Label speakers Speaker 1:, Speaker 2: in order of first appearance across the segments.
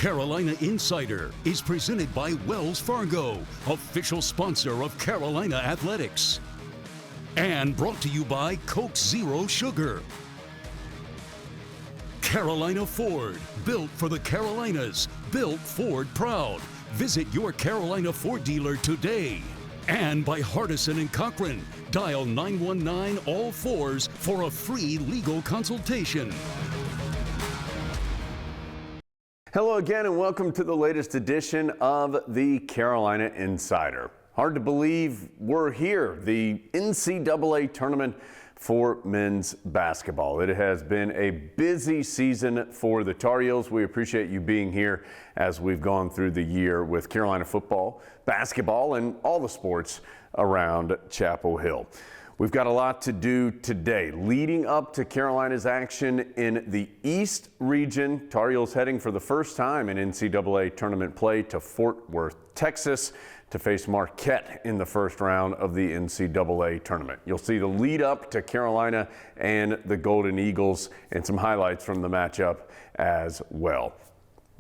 Speaker 1: Carolina Insider is presented by Wells Fargo, official sponsor of Carolina Athletics. And brought to you by Coke Zero Sugar. Carolina Ford, built for the Carolinas, built Ford proud. Visit your Carolina Ford dealer today. And by Hardison and Cochran, dial 919-ALL-4s for a free legal consultation.
Speaker 2: Hello again and welcome to the latest edition of the Carolina Insider. Hard to believe we're here, the NCAA tournament for men's basketball. It has been a busy season for the Tar Heels. We appreciate you being here as we've gone through the year with Carolina football, basketball, and all the sports around Chapel Hill. We've got a lot to do today. Leading up to Carolina's action in the East region, Tar Heels heading for the first time in NCAA tournament play to Fort Worth, Texas, to face Marquette in the first round of the NCAA tournament. You'll see the lead up to Carolina and the Golden Eagles and some highlights from the matchup as well.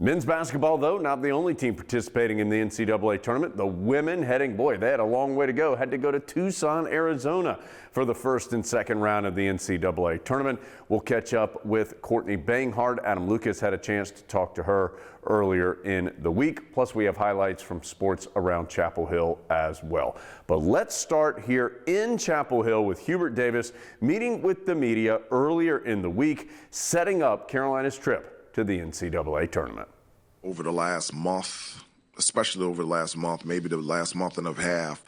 Speaker 2: Men's basketball, though, not the only team participating in the NCAA tournament. The women heading, they had a long way to go. Had to go to Tucson, Arizona for the first and second round of the NCAA tournament. We'll catch up with Courtney Banghart. Adam Lucas had a chance to talk to her earlier in the week. Plus, we have highlights from sports around Chapel Hill as well. But let's start here in Chapel Hill with Hubert Davis meeting with the media earlier in the week, setting up Carolina's trip to the NCAA tournament.
Speaker 3: Over the last month, especially over the last month, maybe the last month and a half,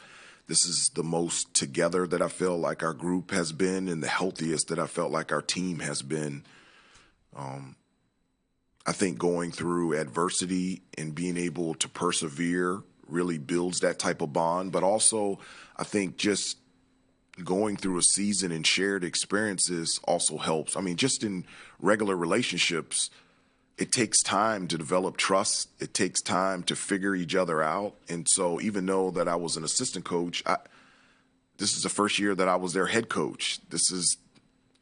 Speaker 3: this is the most together that I feel like our group has been and the healthiest that I felt like our team has been. I think going through adversity and being able to persevere really builds that type of bond. But also, I think just going through a season and shared experiences also helps. I mean, just in regular relationships, it takes time to develop trust. It takes time to figure each other out. And so even though that I was an assistant coach, this is the first year that I was their head coach. This is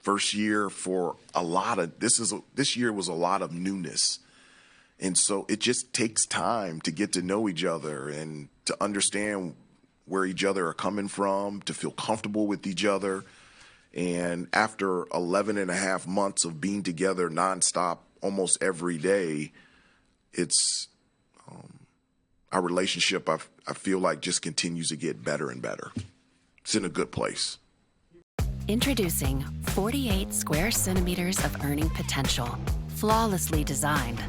Speaker 3: first year for a lot of, this year was a lot of newness. And so it just takes time to get to know each other and to understand where each other are coming from, to feel comfortable with each other. And after 11 and a half months of being together nonstop, almost every day, it's our relationship, I feel like, just continues to get better and better. It's in a good place.
Speaker 4: Introducing 48 square centimeters of earning potential. Flawlessly designed,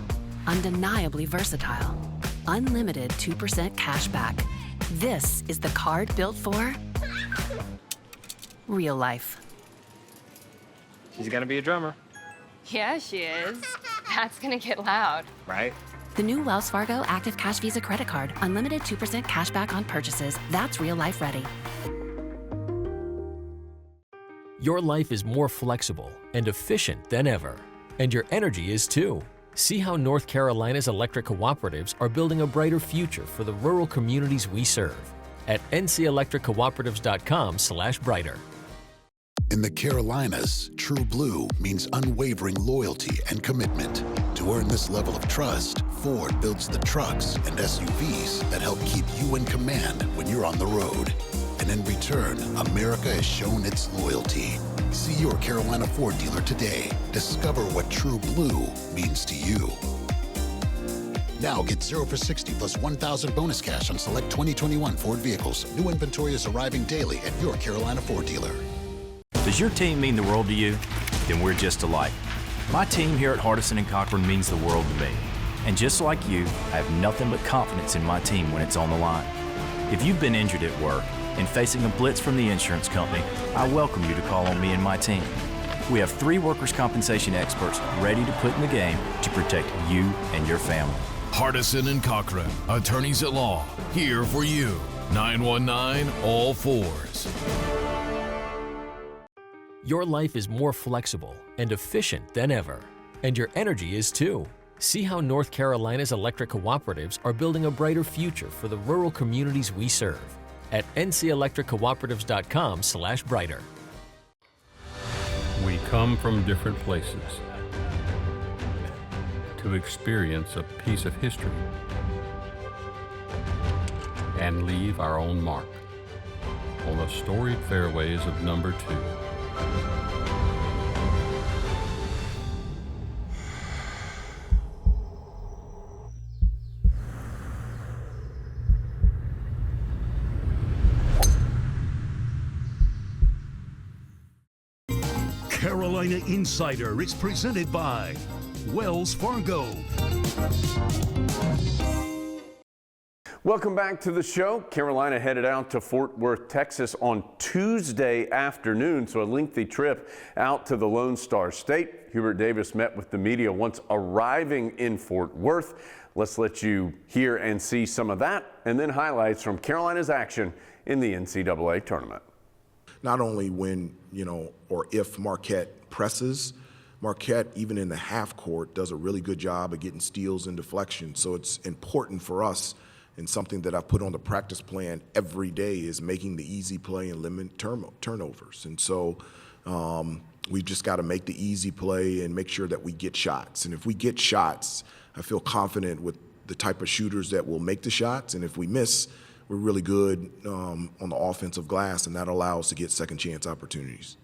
Speaker 4: undeniably versatile, unlimited 2% cash back. This is the card built for real life.
Speaker 5: She's gonna be a drummer.
Speaker 6: Yeah, she is. That's gonna get loud.
Speaker 5: Right?
Speaker 4: The new Wells Fargo Active Cash Visa credit card. Unlimited 2% cash back on purchases. That's real life ready.
Speaker 7: Your life is more flexible and efficient than ever, and your energy is too. See how North Carolina's electric cooperatives are building a brighter future for the rural communities we serve at ncelectriccooperatives.com/brighter.
Speaker 8: In the Carolinas, True Blue means unwavering loyalty and commitment. To earn this level of trust, Ford builds the trucks and SUVs that help keep you in command when you're on the road. And in return, America has shown its loyalty. See your Carolina Ford dealer today. Discover what True Blue means to you. Now get 0 for 60 plus 1,000 bonus cash on select 2021 Ford vehicles. New inventory is arriving daily at your Carolina Ford dealer.
Speaker 9: Does your team mean the world to you? Then we're just alike. My team here at Hardison and Cochran means the world to me. And just like you, I have nothing but confidence in my team when it's on the line. If you've been injured at work and facing a blitz from the insurance company, I welcome you to call on me and my team. We have 3 workers' compensation experts ready to put in the game to protect you and your family.
Speaker 10: Hardison and Cochran, attorneys at law, here for you. 919-ALL-4s.
Speaker 7: Your life is more flexible and efficient than ever, and your energy is too. See how North Carolina's electric cooperatives are building a brighter future for the rural communities we serve at ncelectriccooperatives.com/brighter.
Speaker 11: We come from different places. to experience a piece of history and leave our own mark on the storied fairways of number 2.
Speaker 1: Carolina Insider is presented by Wells Fargo.
Speaker 2: Welcome back to the show. Carolina headed out to Fort Worth, Texas on Tuesday afternoon, so a lengthy trip out to the Lone Star State. Hubert Davis met with the media once arriving in Fort Worth. Let's let you hear and see some of that, and then highlights from Carolina's action in the NCAA tournament.
Speaker 3: Not only when, or if Marquette presses, Marquette, even in the half court, does a really good job of getting steals and deflections. So it's important for us, and something that I put on the practice plan every day is making the easy play and limit turnovers. And so we've just got to make the easy play and make sure that we get shots. And if we get shots, I feel confident with the type of shooters that will make the shots. And if we miss, we're really good on the offensive glass, and that allows us to get second chance opportunities.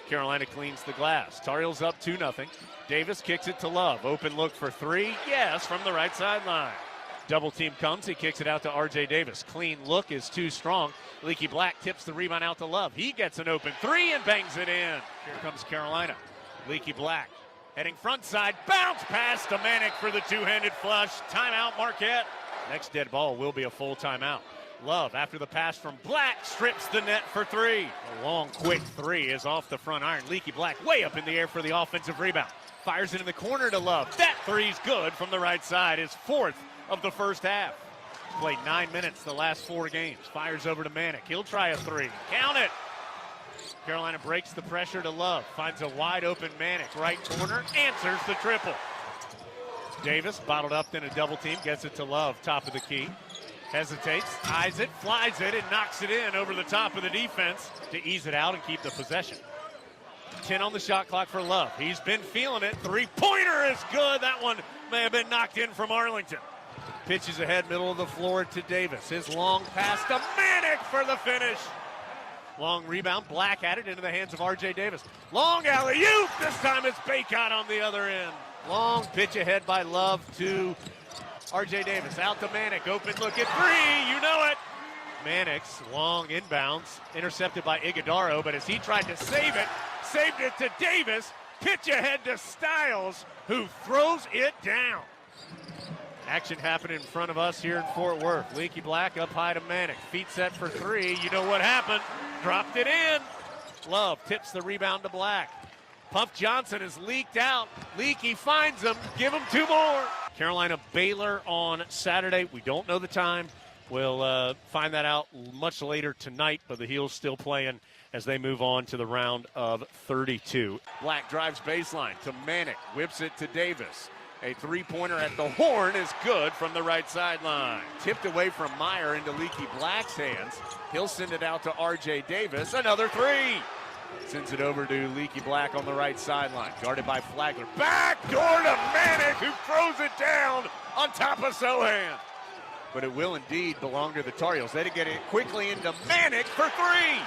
Speaker 12: Carolina cleans the glass. Tar Heels up 2-0. Davis kicks it to Love. Open look for 3. Yes, from the right sideline. Double team comes. He kicks it out to R.J. Davis. Clean look is too strong. Leaky Black tips the rebound out to Love. He gets an open 3 and bangs it in. Here comes Carolina. Leaky Black heading front side. Bounce pass to Manick for the two-handed flush. Timeout Marquette. Next dead ball will be a full timeout. Love, after the pass from Black, strips the net for 3. A long, quick 3 is off the front iron. Leaky Black way up in the air for the offensive rebound. Fires it in the corner to Love. That 3's good from the right side. His 4th of the first half. Played 9 minutes the last 4 games. Fires over to Manick. He'll try a 3. Count it. Carolina breaks the pressure to Love. Finds a wide open Manick. Right corner. Answers the triple. Davis bottled up, then a double team. Gets it to Love. Top of the key. Hesitates, eyes it, flies it, and knocks it in over the top of the defense to ease it out and keep the possession. 10 on the shot clock for Love. He's been feeling it. 3-pointer is good. That one may have been knocked in from Arlington. Pitches ahead, middle of the floor to Davis. His long pass to Manick for the finish. Long rebound, Black at it into the hands of R.J. Davis. Long alley-oop. This time it's Baycott on the other end. Long pitch ahead by Love to R.J. Davis. Out to Manick. Open look at 3. You know it. Manick's long inbounds. Intercepted by Iguodaro, but as he tried to save it, saved it to Davis. Pitch ahead to Styles, who throws it down. Action happened in front of us here in Fort Worth. Leaky Black up high to Manick. Feet set for 3. You know what happened. Dropped it in. Love tips the rebound to Black. Puff Johnson is leaked out. Leaky finds him. Give him 2 more. Carolina Baylor on Saturday. We don't know the time. We'll find that out much later tonight, but the Heels still playing as they move on to the round of 32. Black drives baseline to Manick. Whips it to Davis. A 3-pointer at the horn is good from the right sideline. Tipped away from Meyer into Leaky Black's hands. He'll send it out to R.J. Davis. Another 3. Sends it over to Leaky Black on the right sideline. Guarded by Flagler. Back door to Manick, who throws it down on top of Sohan. But it will indeed belong to the Tar Heels. They get it quickly into Manick for 3.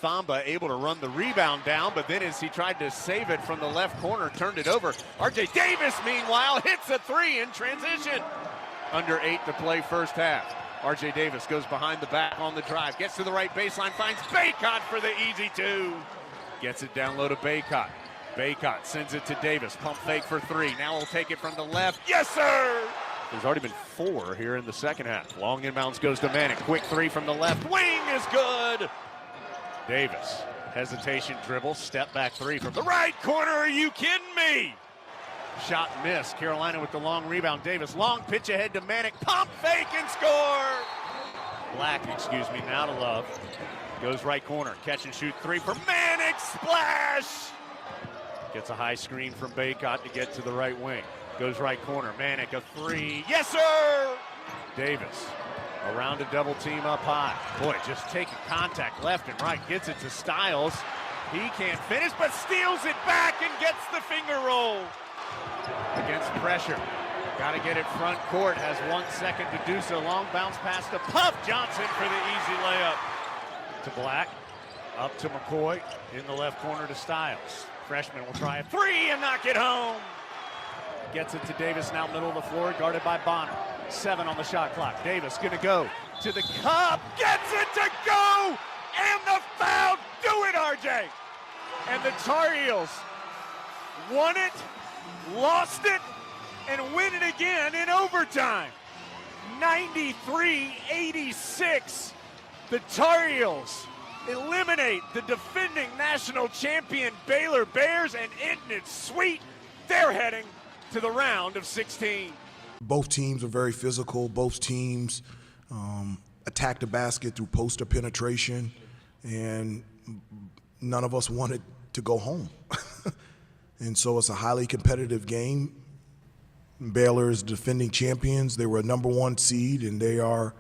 Speaker 12: Thamba able to run the rebound down, but then as he tried to save it from the left corner, turned it over. R.J. Davis, meanwhile, hits a 3 in transition. Under 8 to play first half. R.J. Davis goes behind the back on the drive, gets to the right baseline, finds Baycott for the easy 2. Gets it down low to Baycott. Baycott sends it to Davis. Pump fake for 3. Now he'll take it from the left. Yes, sir! There's already been 4 here in the second half. Long inbounds goes to Manick. Quick 3 from the left. Wing is good! Davis. Hesitation dribble. Step back 3 from the right corner. Are you kidding me? Shot missed. Carolina with the long rebound. Davis. Long pitch ahead to Manick. Pump fake and score! Black, now to Love. Goes right corner. Catch and shoot 3 for Manick. Splash! Gets a high screen from Baycott to get to the right wing. Goes right corner. Manick a 3. Yes, sir! Davis around a double team up high. Boy, just taking contact left and right. Gets it to Styles. He can't finish, but steals it back and gets the finger roll. against pressure. Got to get it front court. Has 1 second to do so. Long bounce pass to Puff Johnson for the easy layup. To Black. Up to McCoy. In the left corner to Styles. Freshman will try a three and knock it home. Gets it to Davis, now middle of the floor, guarded by Bonner. 7 on the shot clock. Davis gonna go to the cup. Gets it to go! And the foul! Do it, RJ! And the Tar Heels won it, lost it, and win it again in overtime. 93-86. The Tar Heels eliminate the defending national champion Baylor Bears, and isn't it sweet? They're heading to the round of 16.
Speaker 13: Both teams are very physical. Both teams attack the basket through poster penetration, and none of us wanted to go home. And so it's a highly competitive game. Baylor is defending champions. They were a #1 seed, and they are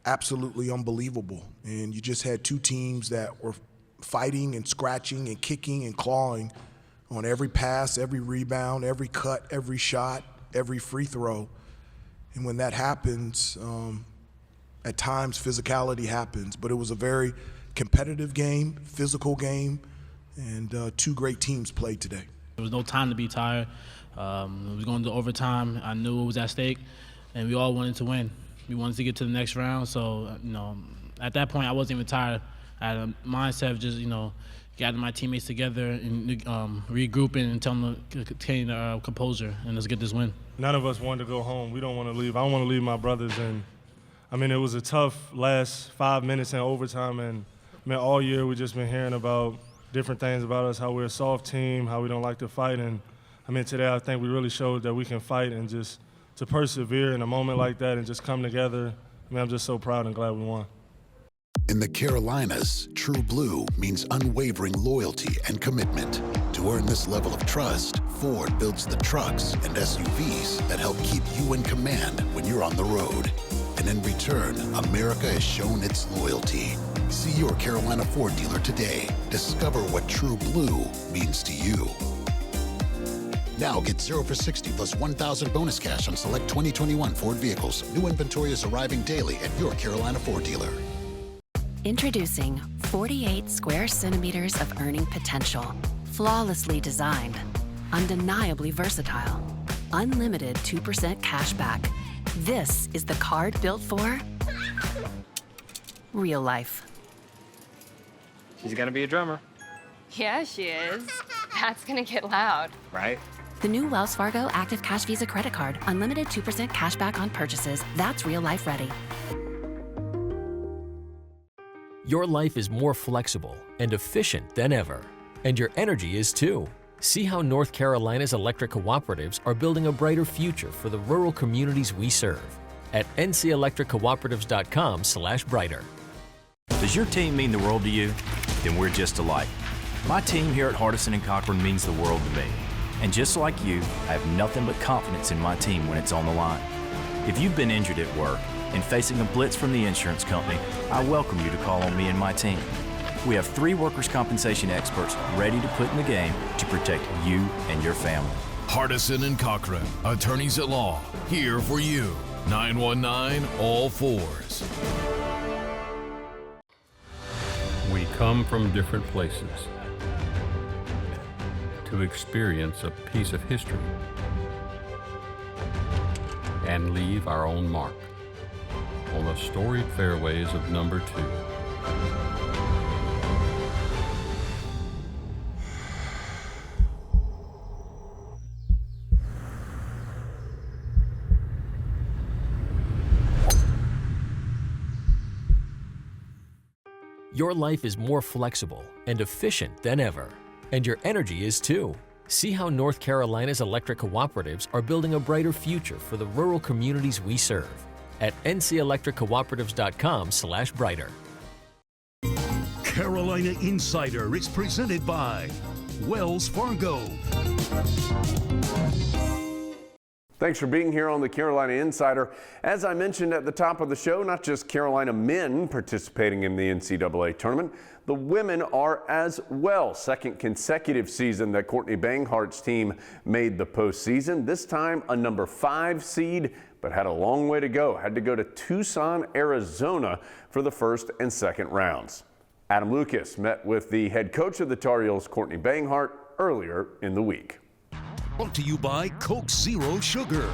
Speaker 13: absolutely unbelievable. And you just had two teams that were fighting and scratching and kicking and clawing on every pass, every rebound, every cut, every shot, every free throw. And when that happens, at times physicality happens. But it was a very competitive game, physical game, and two great teams played today.
Speaker 14: There was no time to be tired. It was going to overtime. I knew it was at stake, and we all wanted to win. We wanted to get to the next round. So, at that point, I wasn't even tired. I had a mindset of just, gathering my teammates together and regrouping and telling them to maintain composure and let's get this win.
Speaker 15: None of us wanted to go home. We don't want to leave. I don't want to leave my brothers. And it was a tough last 5 minutes in overtime. And all year we've just been hearing about different things about us, how we're a soft team, how we don't like to fight. And today I think we really showed that we can fight, and just to persevere in a moment like that and just come together. I'm just so proud and glad we won.
Speaker 8: In the Carolinas, True Blue means unwavering loyalty and commitment. To earn this level of trust, Ford builds the trucks and SUVs that help keep you in command when you're on the road. And in return, America has shown its loyalty. See your Carolina Ford dealer today. Discover what True Blue means to you. Now get 0 for 60 plus 1,000 bonus cash on select 2021 Ford vehicles. New inventory is arriving daily at your Carolina Ford dealer.
Speaker 4: Introducing 48 square centimeters of earning potential. Flawlessly designed, undeniably versatile, unlimited 2% cash back. This is the card built for real life.
Speaker 5: She's gonna be a drummer.
Speaker 6: Yeah, she is. That's gonna get loud.
Speaker 5: Right?
Speaker 4: The new Wells Fargo Active Cash Visa credit card. Unlimited 2% cash back on purchases. That's real life ready.
Speaker 7: Your life is more flexible and efficient than ever, and your energy is too. See how North Carolina's electric cooperatives are building a brighter future for the rural communities we serve at ncelectriccooperatives.com/brighter.
Speaker 9: Does your team mean the world to you? Then we're just alike. My team here at Hardison and Cochran means the world to me. And just like you, I have nothing but confidence in my team when it's on the line. If you've been injured at work and facing a blitz from the insurance company, I welcome you to call on me and my team. We have 3 workers' compensation experts ready to put in the game to protect you and your family.
Speaker 10: Hardison and Cochran, attorneys at law, here for you. 919 all fours.
Speaker 11: We come from different places to experience a piece of history and leave our own mark on the storied fairways of number 2.
Speaker 7: Your life is more flexible and efficient than ever, and your energy is too. See how North Carolina's electric cooperatives are building a brighter future for the rural communities we serve at ncelectriccooperatives.com/brighter.
Speaker 1: Carolina Insider is presented by Wells Fargo.
Speaker 2: Thanks for being here on the Carolina Insider. As I mentioned at the top of the show, not just Carolina men participating in the NCAA tournament, the women are as well. Second consecutive season that Courtney Banghart's team made the postseason. This time a number 5 seed, but had a long way to go. Had to go to Tucson, Arizona for the first and second rounds. Adam Lucas met with the head coach of the Tar Heels, Courtney Banghart, earlier in the week.
Speaker 1: Brought to you by Coke Zero Sugar.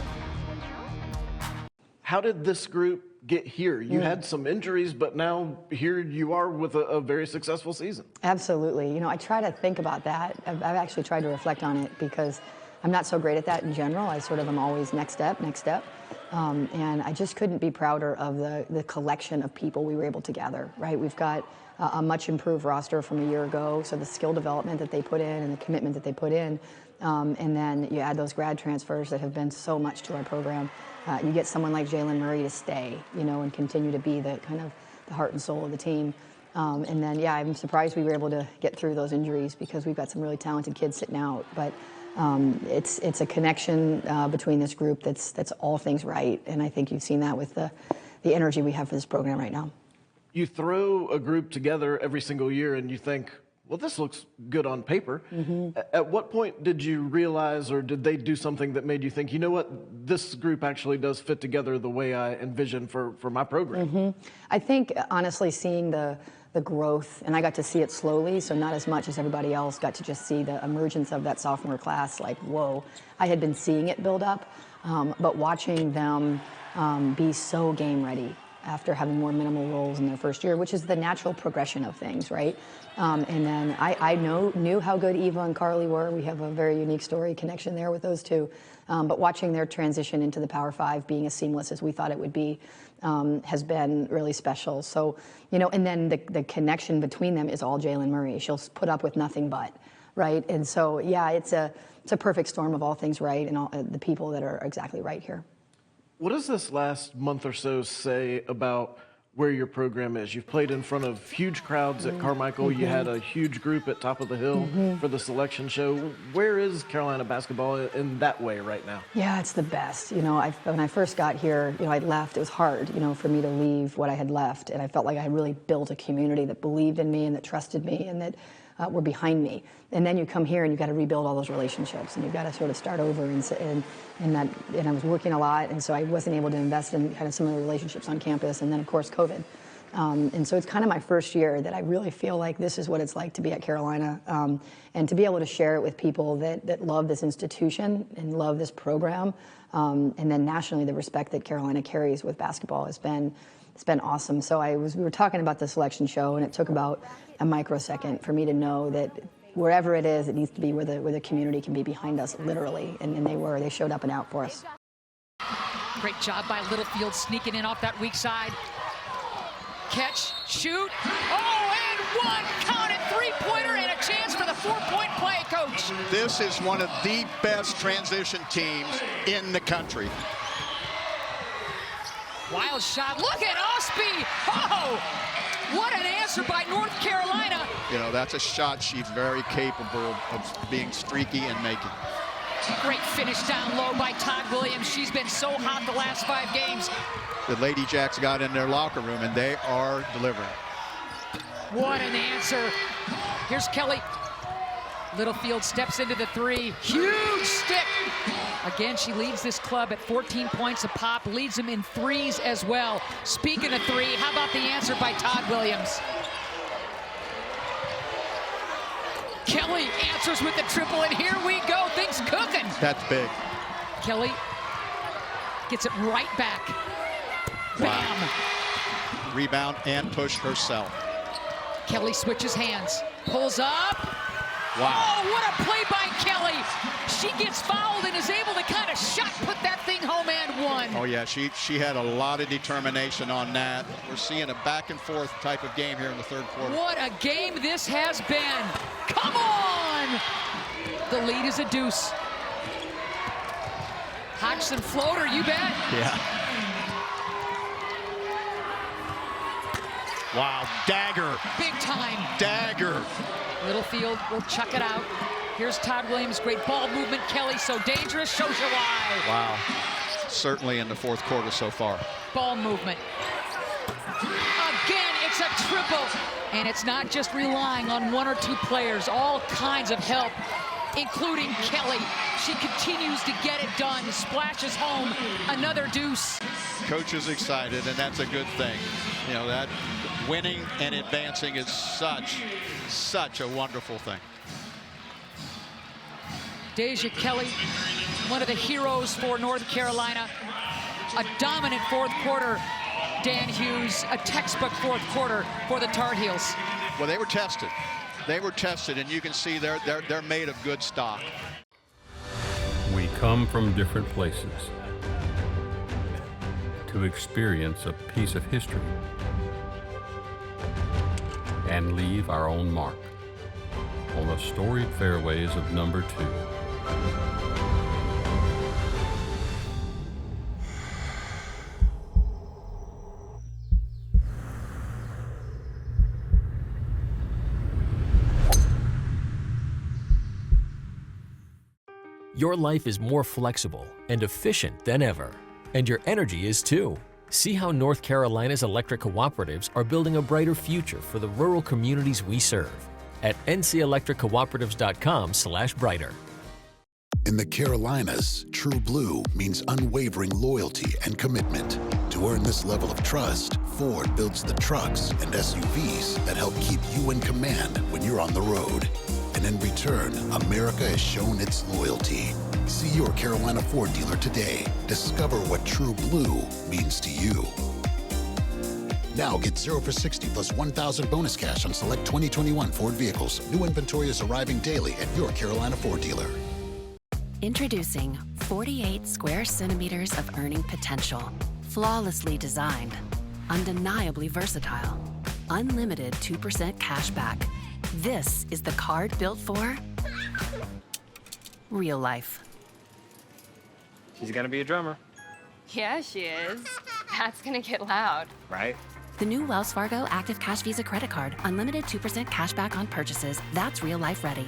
Speaker 16: How did this group get here? You had some injuries, but now here you are with a very successful season.
Speaker 17: Absolutely. You know, I try to think about that. I've actually tried to reflect on it because I'm not so great at that in general. I sort of am always next step, next step. And I just couldn't be prouder of the collection of people we were able to gather, right? We've got a much improved roster from a year ago, so the skill development that they put in and the commitment that they put in, and then you add those grad transfers that have been so much to our program. You get someone like Jalen Murray to stay, you know, and continue to be the kind of the heart and soul of the team. And then, yeah, I'm surprised we were able to get through those injuries because we've got some really talented kids sitting out. But it's a connection between this group that's all things right, and I think you've seen that with the energy we have for this program right now.
Speaker 16: You throw a group together every single year and you think, well, this looks good on paper. At what point did you realize, or did they do something that made you think, you know what, this group actually does fit together the way I envisioned for my program?
Speaker 17: I think, honestly, seeing the growth, and I got to see it slowly, so not as much as everybody else got to just see the emergence of that sophomore class, like, whoa. I had been seeing it build up, but watching them be so game ready after having more minimal roles in their first year, which is the natural progression of things, right? And then I knew how good Eva and Carly were. We have a very unique story connection there with those two. But watching their transition into the Power 5 being as seamless as we thought it would be has been really special. So, you know, and then the connection between them is all Jalen Murray. She'll put up with nothing but, right? And so, yeah, it's a perfect storm of all things right and all the people that are exactly right here.
Speaker 16: What does this last month or so say about where your program is? You've played in front of huge crowds at Carmichael. You had a huge group at Top of the Hill for the selection show. Where is Carolina basketball in that way right now?
Speaker 17: Yeah, it's the best. You know, when I first got here, you know, I left. It was hard, you know, for me to leave what I had left. And I felt like I had really built a community that believed in me and that trusted me and that were behind me. And then you come here and you've got to rebuild all those relationships and you've got to sort of start over and I was working a lot, and so I wasn't able to invest in kind of some of the relationships on campus, and then of course COVID. And so it's kind of my first year that I really feel like this is what it's like to be at Carolina, and to be able to share it with people that love this institution and love this program, and then nationally the respect that Carolina carries with basketball has been awesome. So we were talking about the selection show, and it took about a microsecond for me to know that wherever it is, it needs to be where the community can be behind us, literally, and they showed up and out for us.
Speaker 18: Great job by Littlefield sneaking in off that weak side. Catch, shoot, oh, and one, count it, three-pointer, and a chance for the four-point play, Coach.
Speaker 19: This is one of the best transition teams in the country.
Speaker 18: Wild shot, look at Osby, oh! What an answer by North Carolina.
Speaker 19: You know, that's a shot she's very capable of being streaky and making.
Speaker 18: Great finish down low by Todd Williams. She's been so hot the last 5 games.
Speaker 19: The Lady Jacks got in their locker room, and they are delivering.
Speaker 18: What an answer. Here's Kelly. Littlefield steps into the three. Huge stick. Again, she leads this club at 14 points a pop, leads them in threes as well. Speaking of three, how about the answer by Todd Williams? Kelly answers with the triple, and here we go, things cooking.
Speaker 19: That's big.
Speaker 18: Kelly gets it right back. Bam.
Speaker 19: Wow. Rebound and push herself.
Speaker 18: Kelly switches hands, pulls up.
Speaker 19: Wow.
Speaker 18: Oh, what a play by Kelly. She gets fouled and is able to kind of shot put that thing home and one.
Speaker 19: Oh, yeah, she had a lot of determination on that. We're seeing a back and forth type of game here in the third quarter.
Speaker 18: What a game this has been. Come on. The lead is a deuce. Hodgson floater, you bet.
Speaker 19: Yeah. Wow, dagger.
Speaker 18: Big time.
Speaker 19: Dagger.
Speaker 18: Littlefield will chuck it out. Here's Todd Williams, great ball movement. Kelly, so dangerous, shows you why.
Speaker 19: Wow. Certainly in the fourth quarter so far.
Speaker 18: Ball movement. Again, it's a triple. And it's not just relying on one or two players, all kinds of help, including Kelly. She continues to get it done, splashes home another deuce.
Speaker 19: Coach is excited, and that's a good thing. You know, that winning and advancing is such a wonderful thing.
Speaker 18: Deja Kelly, one of the heroes for North Carolina. A dominant fourth quarter, Dan Hughes, a textbook fourth quarter for the Tar Heels.
Speaker 19: Well, they were tested. They were tested, and you can see they're made of good stock.
Speaker 11: We come from different places to experience a piece of history and leave our own mark on the storied fairways of number 2.
Speaker 7: Your life is more flexible and efficient than ever, and your energy is too. See how North Carolina's electric cooperatives are building a brighter future for the rural communities we serve at ncelectriccooperatives.com/brighter.
Speaker 8: In the Carolinas, True Blue means unwavering loyalty and commitment. To earn this level of trust, Ford builds the trucks and SUVs that help keep you in command when you're on the road. And in return, America has shown its loyalty. See your Carolina Ford dealer today. Discover what True Blue means to you. Now get 0 for 60 plus 1,000 bonus cash on select 2021 Ford vehicles. New inventory is arriving daily at your Carolina Ford dealer.
Speaker 4: Introducing 48 square centimeters of earning potential. Flawlessly designed, undeniably versatile, unlimited 2% cash back. This is the card built for real life.
Speaker 5: She's gonna be a drummer.
Speaker 6: Yeah, she is. That's gonna get loud.
Speaker 5: Right?
Speaker 4: The new Wells Fargo Active Cash Visa credit card. Unlimited 2% cash back on purchases. That's real life ready.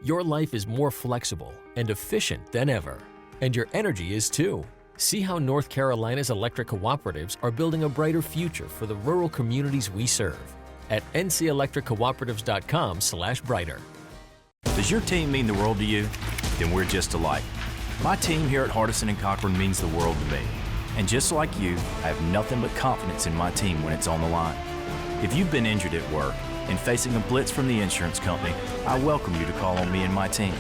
Speaker 7: Your life is more flexible and efficient than ever, and your energy is too. See how North Carolina's electric cooperatives are building a brighter future for the rural communities we serve at ncelectriccooperatives.com/brighter.
Speaker 9: Does your team mean the world to you? Then we're just alike. My team here at Hardison and Cochran means the world to me. And just like you, I have nothing but confidence in my team when it's on the line. If you've been injured at work and facing a blitz from the insurance company, I welcome you to call on me and my team.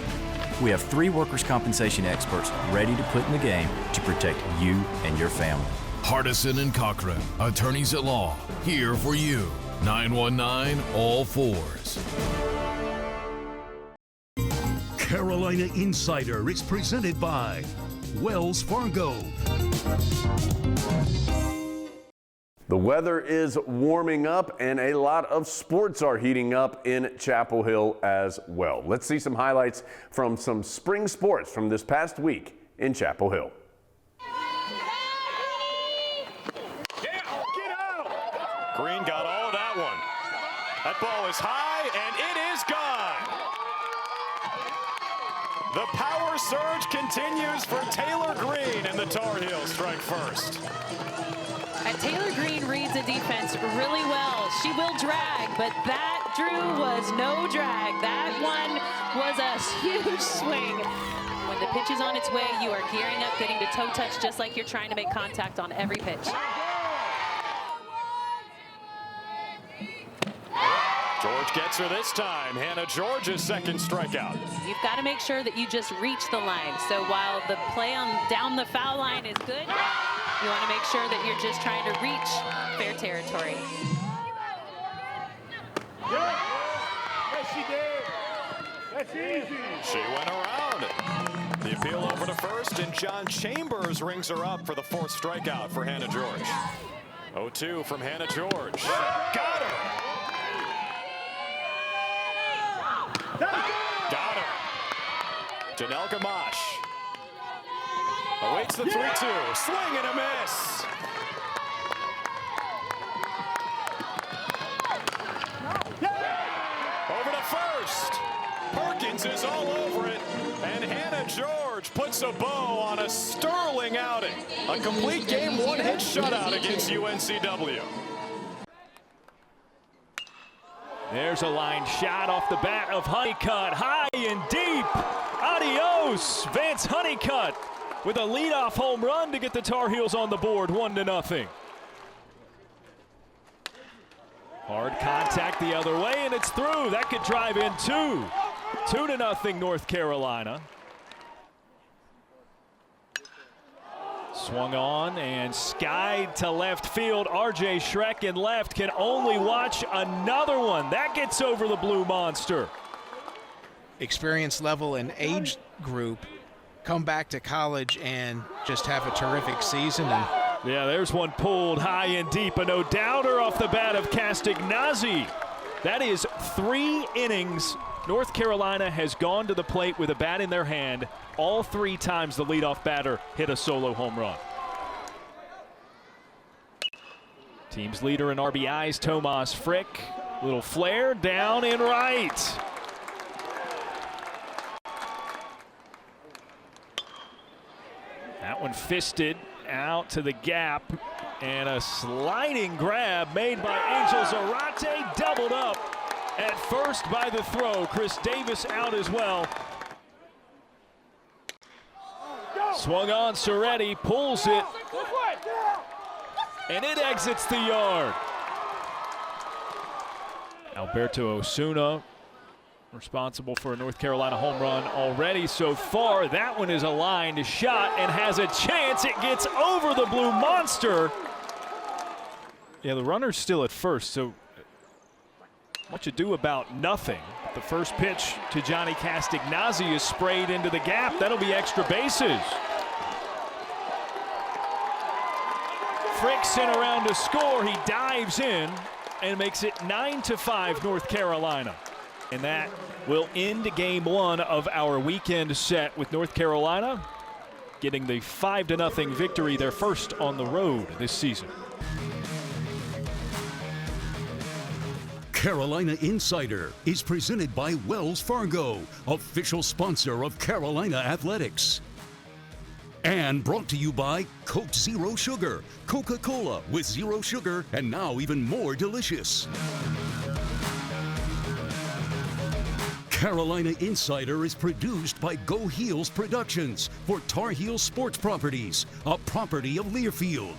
Speaker 9: We have 3 workers' compensation experts ready to put in the game to protect you and your family.
Speaker 10: Hardison and Cochran, attorneys at law, here for you. 919 all fours.
Speaker 1: Carolina Insider is presented by Wells Fargo.
Speaker 2: The weather is warming up and a lot of sports are heating up in Chapel Hill as well. Let's see some highlights from some spring sports from this past week in Chapel Hill.
Speaker 12: Green got all of that one. That ball is high and it is gone. The power surge continues for Taylor Green, and the Tar Heels strike first.
Speaker 20: Taylor Green reads the defense really well. She will drag, but that, Drew, was no drag. That one was a huge swing. When the pitch is on its way, you are gearing up, getting to toe touch, just like you're trying to make contact on every pitch.
Speaker 12: George gets her this time. Hannah George's second strikeout.
Speaker 20: You've got to make sure that you just reach the line. So while the play on down the foul line is good, you want to make sure that you're just trying to reach fair territory.
Speaker 12: Yes, she did. That's easy. She went around. The appeal over to first, and John Chambers rings her up for the 4th strikeout for Hannah George. 0-2 from Hannah George. Got her. Got her. Janelle Gamache awaits the 3-2. Swing and a miss. Over to
Speaker 21: puts a bow on a sterling outing. A complete game one-hit shutout against UNCW.
Speaker 12: There's a line shot off the bat of Honeycutt, high and deep. Adios, Vance Honeycutt with a leadoff home run to get the Tar Heels on the board, 1-0. Hard contact the other way, and it's through. That could drive in 2. 2-0 North Carolina. Swung on and skied to left field. R.J. Schreck in left can only watch another one. That gets over the Blue Monster.
Speaker 22: Experience level and age group come back to college and just have a terrific season. And
Speaker 12: yeah, there's one pulled high and deep. A no-doubter off the bat of Castagnazzi. That is 3 innings. North Carolina has gone to the plate with a bat in their hand. All 3 times the leadoff batter hit a solo home run. Team's leader in RBIs, Tomas Frick. Little flare down and right. That one fisted out to the gap, and a sliding grab made by Angel Zarate, doubled up at first by the throw. Chris Davis out as well. Swung on, Soretti pulls it, and it exits the yard. Alberto Osuna responsible for a North Carolina home run already so far. That one is a line shot and has a chance. It gets over the Blue Monster. Yeah, the runner's still at first, so much ado about nothing. The first pitch to Johnny Castagnazzi is sprayed into the gap. That'll be extra bases. Frick sent around to score. He dives in and makes it 9-5 North Carolina. And that will end game 1 of our weekend set, with North Carolina getting the 5-0 victory, their first on the road this season.
Speaker 1: Carolina Insider is presented by Wells Fargo, official sponsor of Carolina Athletics. And brought to you by Coke Zero Sugar, Coca-Cola with zero sugar, and now even more delicious. Carolina Insider is produced by Go Heels Productions for Tar Heel Sports Properties, a property of Learfield.